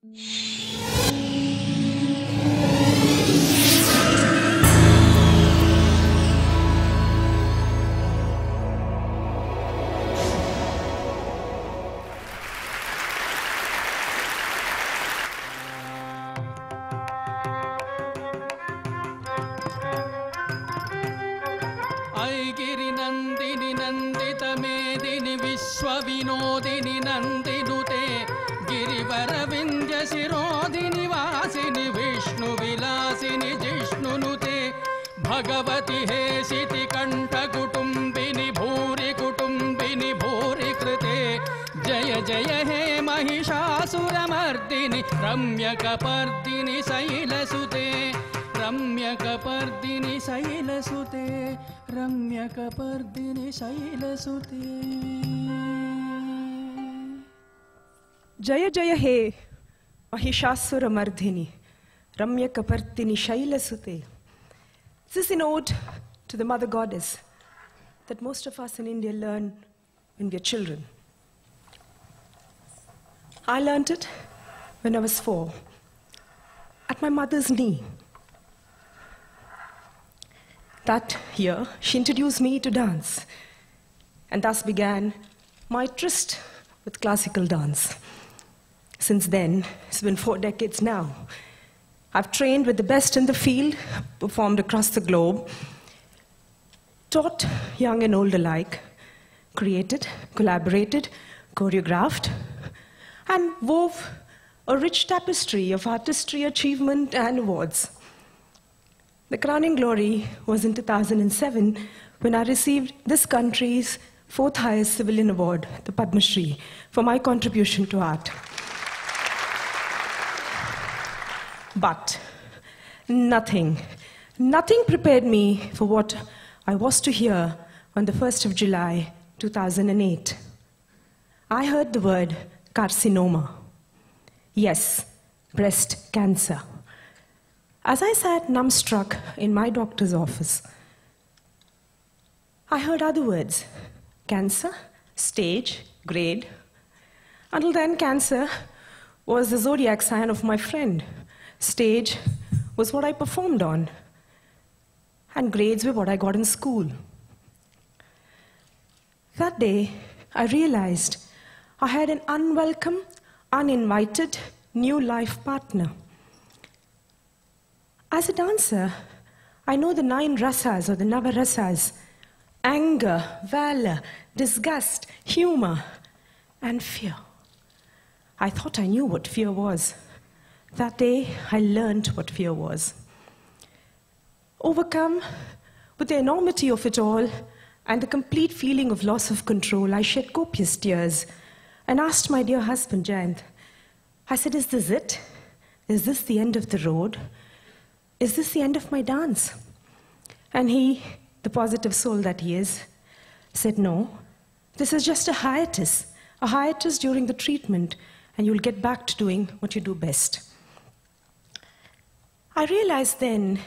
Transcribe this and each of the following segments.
ऐगिरि नन्दिनि नन्दित मेदिनि विश्वविनोदिनि नन्दिनुते गिरिवरविन्द्य शिरोधिनि वासिनि विष्णुविलासिनि जिष्णुनुते भगवति हेशिति कण्ठकुटुम्बिनि भूरि कुटुम्बिनि भूरि कृते जय जय हे महिषासुरमर्दिनि रम्यकपर्दिनि शैलसुते रम्यकपर्दिनि शैलसुते रम्यकपर्दिनि शैलसुते। जय जय हे Mahishasuramardini रम्यकपर्दिनि शैलसुते. This is an ode to the mother goddess that most of us in India learn when we are children. I learned it when I was 4 at my mother's knee. That year, she introduced me to dance, and thus began my tryst with classical dance. Since then, it's been 4 decades now. I've trained with the best in the field, performed across the globe, taught young and old alike, created, collaborated, choreographed, and wove a rich tapestry of artistry, achievement, and awards. The crowning glory was in 2007 when I received this country's 4th highest civilian award, the Padma Shri, for my contribution to art. But nothing prepared me for what I was to hear on the 1st of July, 2008. I heard the word carcinoma. Yes, breast cancer. As I sat numbstruck in my doctor's office, I heard other words: cancer, stage, grade. Until then, cancer was the zodiac sign of my friend. Stage was what I performed on, and grades were what I got in school. That day, I realized I had an unwelcome, uninvited, new life partner. As a dancer, I know the 9 rasas or the navarasas: anger, valor, disgust, humor, and fear. I thought I knew what fear was. That day, I learned what fear was. Overcome with the enormity of it all and the complete feeling of loss of control, I shed copious tears and asked my dear husband, Jayant. I said, is this it? Is this the end of the road? Is this the end of my dance? And he, the positive soul that he is, said, no, this is just a hiatus during the treatment, and you'll get back to doing what you do best. I realized then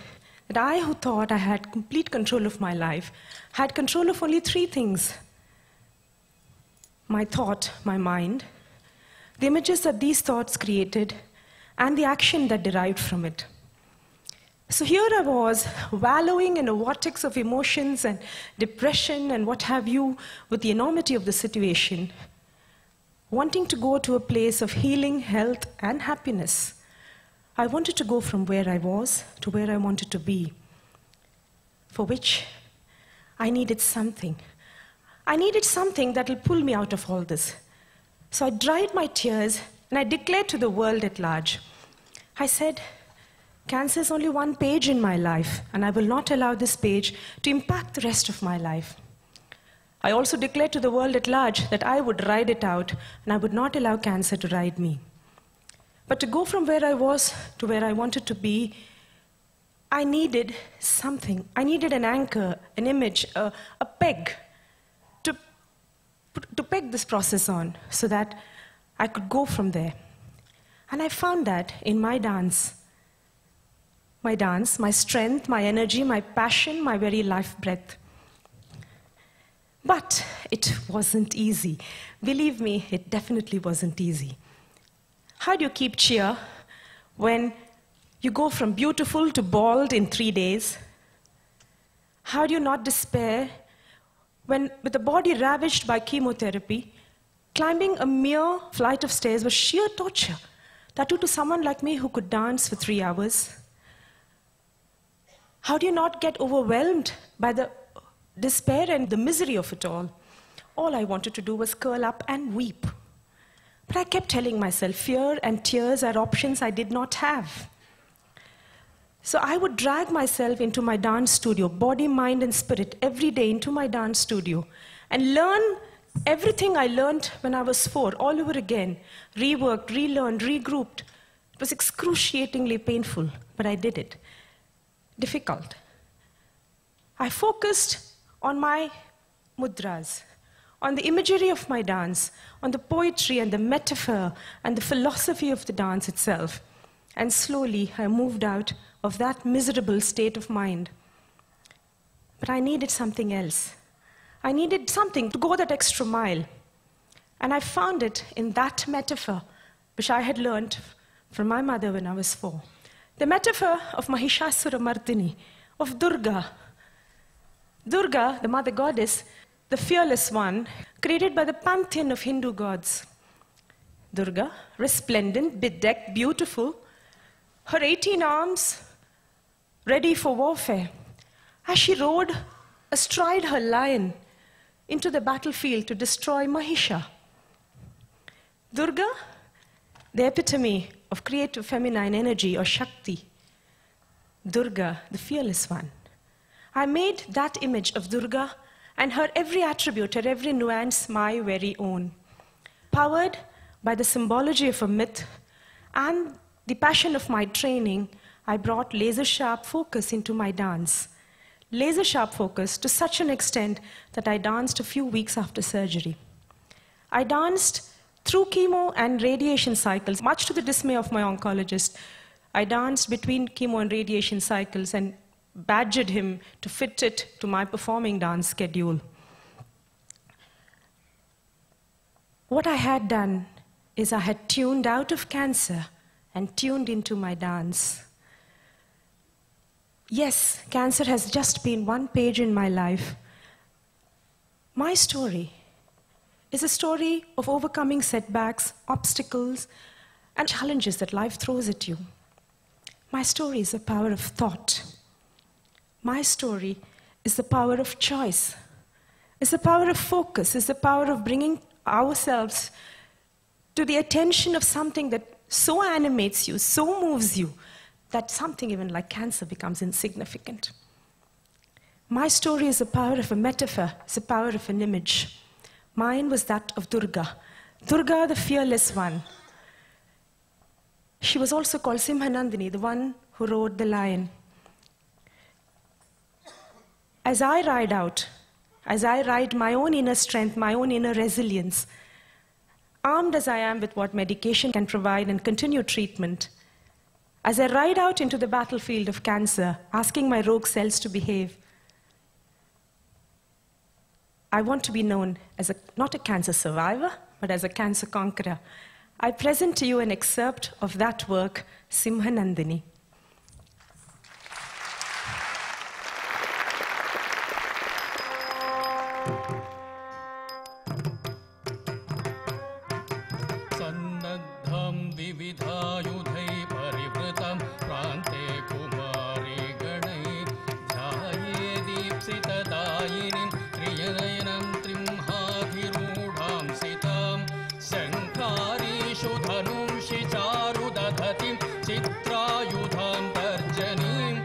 that I, who thought I had complete control of my life, had control of only 3 things: my thought, my mind, the images that these thoughts created, and the action that derived from it. So here I was, wallowing in a vortex of emotions and depression and what have you, with the enormity of the situation, wanting to go to a place of healing, health, and happiness. I wanted to go from where I was to where I wanted to be, for which I needed something. I needed something that will pull me out of all this. So I dried my tears and I declared to the world at large. I said, cancer is only 1 page in my life, and I will not allow this page to impact the rest of my life. I also declared to the world at large that I would ride it out, and I would not allow cancer to ride me. But to go from where I was to where I wanted to be, I needed something. I needed an anchor, an image, a peg to peg this process on so that I could go from there. And I found that in my dance. My strength, my energy, my passion, my very life breath. But it wasn't easy. Believe me, it definitely wasn't easy. How do you keep cheer when you go from beautiful to bald in 3 days? How do you not despair when, with the body ravaged by chemotherapy, climbing a mere flight of stairs was sheer torture, that too to someone like me who could dance for 3 hours? How do you not get overwhelmed by the despair and the misery of it all? All I wanted to do was curl up and weep. But I kept telling myself, fear and tears are options I did not have. So I would drag myself into my dance studio, body, mind, and spirit, every day into my dance studio, and learn everything I learned when I was 4, all over again, reworked, relearned, regrouped. It was excruciatingly painful, but I did it. Difficult. I focused on my mudras, on the imagery of my dance, on the poetry and the metaphor and the philosophy of the dance itself. And slowly I moved out of that miserable state of mind. But I needed something else. I needed something to go that extra mile. And I found it in that metaphor, which I had learned from my mother when I was 4. The metaphor of Mahishasura Mardini, of Durga. Durga, the mother goddess, the fearless one, created by the pantheon of Hindu gods. Durga, resplendent, bedecked, beautiful, her 18 arms ready for warfare, as she rode astride her lion into the battlefield to destroy Mahisha. Durga, the epitome of creative feminine energy or Shakti. Durga, the fearless one. I made that image of Durga and her every attribute, her every nuance, my very own. Powered by the symbology of a myth and the passion of my training, I brought laser-sharp focus into my dance. Laser-sharp focus to such an extent that I danced a few weeks after surgery. I danced through chemo and radiation cycles, much to the dismay of my oncologist. I danced between chemo and radiation cycles and badgered him to fit it to my performing dance schedule. What I had done is I had tuned out of cancer and tuned into my dance. Yes, cancer has just been one page in my life. My story is a story of overcoming setbacks, obstacles, and challenges that life throws at you. My story is the power of thought. My story is the power of choice. It's the power of focus. It's the power of bringing ourselves to the attention of something that so animates you, so moves you, that something even like cancer becomes insignificant. My story is the power of a metaphor. It's the power of an image. Mine was that of Durga. Durga, the fearless one. She was also called Simhanandini, the one who rode the lion. As I ride out, as I ride my own inner strength, my own inner resilience, armed as I am with what medication can provide and continued treatment, as I ride out into the battlefield of cancer, asking my rogue cells to behave, I want to be known as not a cancer survivor, but as a cancer conqueror. I present to you an excerpt of that work, Simhanandini. Sannadham vividhayudhai parivritam prante kumari ganai dhyaye deepsita dayinim triyanayanam trimhadhirudham sitam shankharishu dhanumshi charudadhatim chitrayudham tarjanim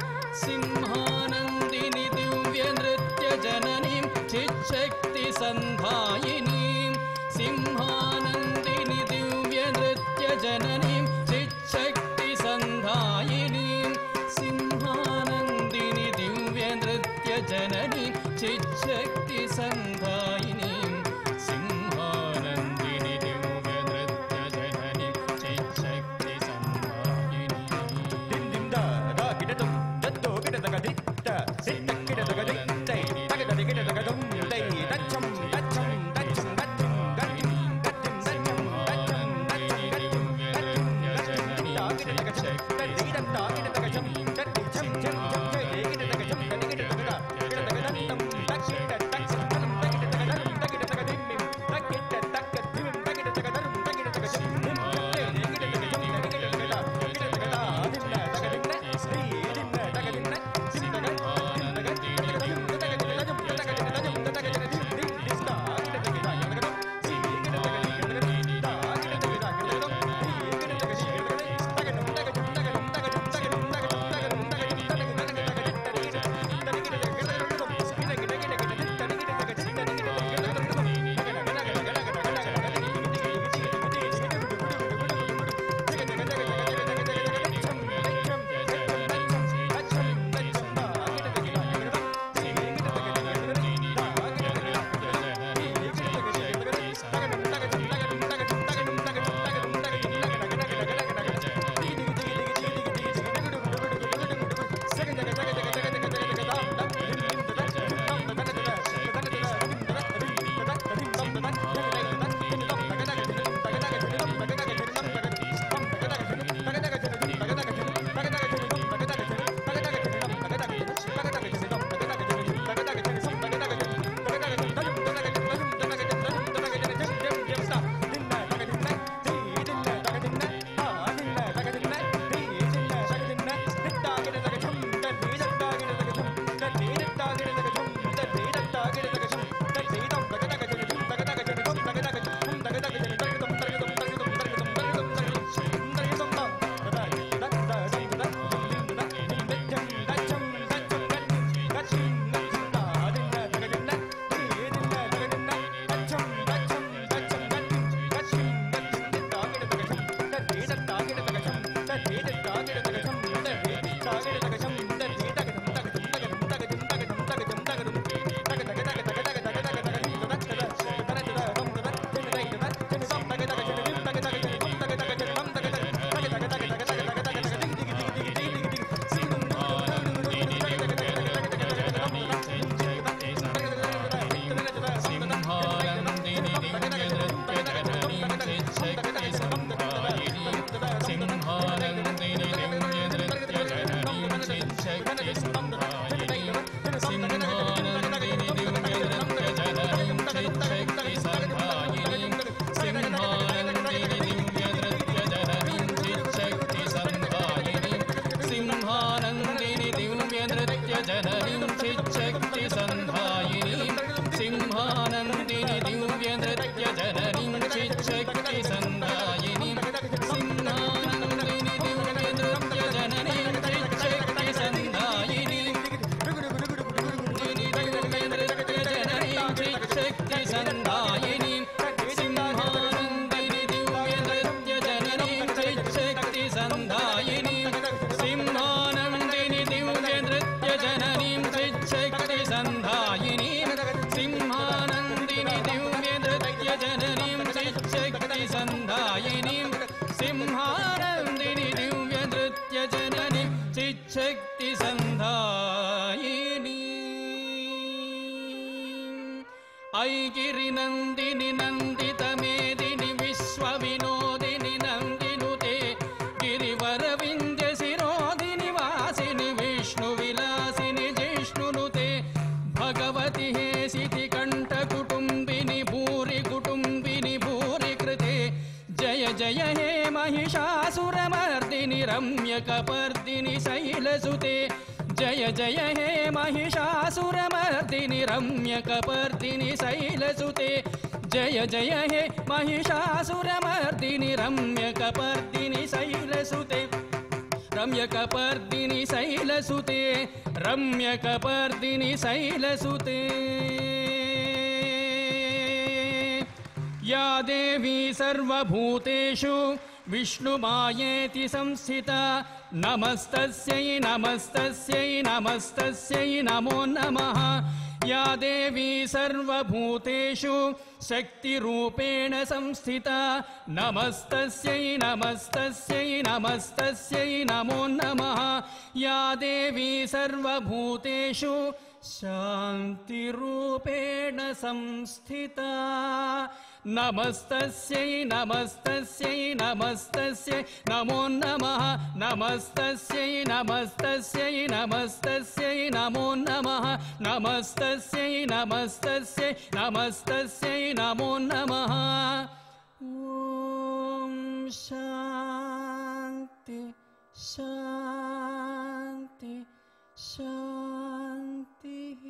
simhanandini divya nritya jananim chitshakti sandhayinim simhanandini divya nritya jananim chitshakti sandhayinim simhanandini divya nritya jananim chitshakti sandhayinim simhanandini divya nritya jananim chitshakti sandhayinim Dim dim da da kita tum datto kita daga dikta sitta kita daga dikta daga daga kita daga dum dai dacham dacham dacham dacham dacham dacham dacham dacham dacham रम्यकपर्दिनि शैलसुते जय जय हे महिषासुरमर्दिनि रम्यकपर्दिनि शैलसुते जय जय हे महिषासुरमर्दिनि रम्यकपर्दिनि शैलसुते रम्यकपर्दिनि शैलसुते रम्यकपर्दिनि शैलसुते या देवी सर्वभूतेषु विष्णुमायेति संस्थिता नमस्तस्यै नमस्तस्यै नमस्तस्यै नमो नमः या देवी सर्वभूतेषु शक्तिरूपेण संस्थिता नमस्तस्यै नमस्तस्यै नमस्तस्यै नमो नमः या देवी सर्वभूतेषु शान्तिरूपेण संस्थिता नमस्तस्यै नमस्तस्यै नमस्तस्यै नमो नमः नमस्तस्यै नमस्तस्यै नमस्तस्यै नमो नमः नमस्तस्यै नमस्तस्यै नमस्तस्यै नमो नमः ॐ शान्ति शान्ति शान्तिः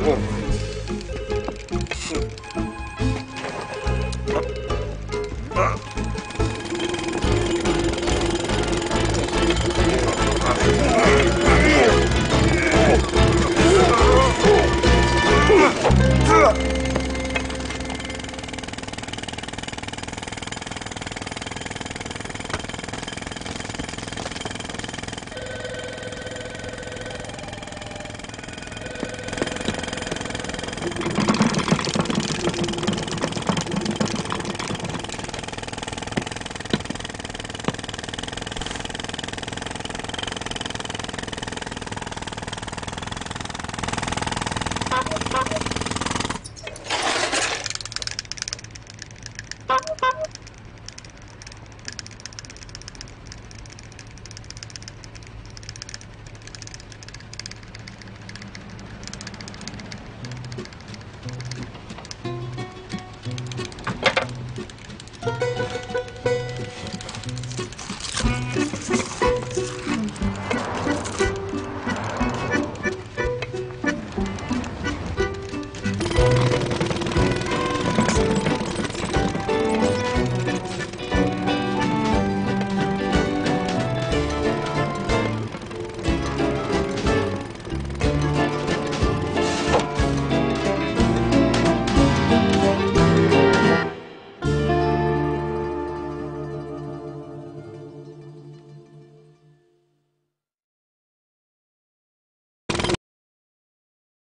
Oh.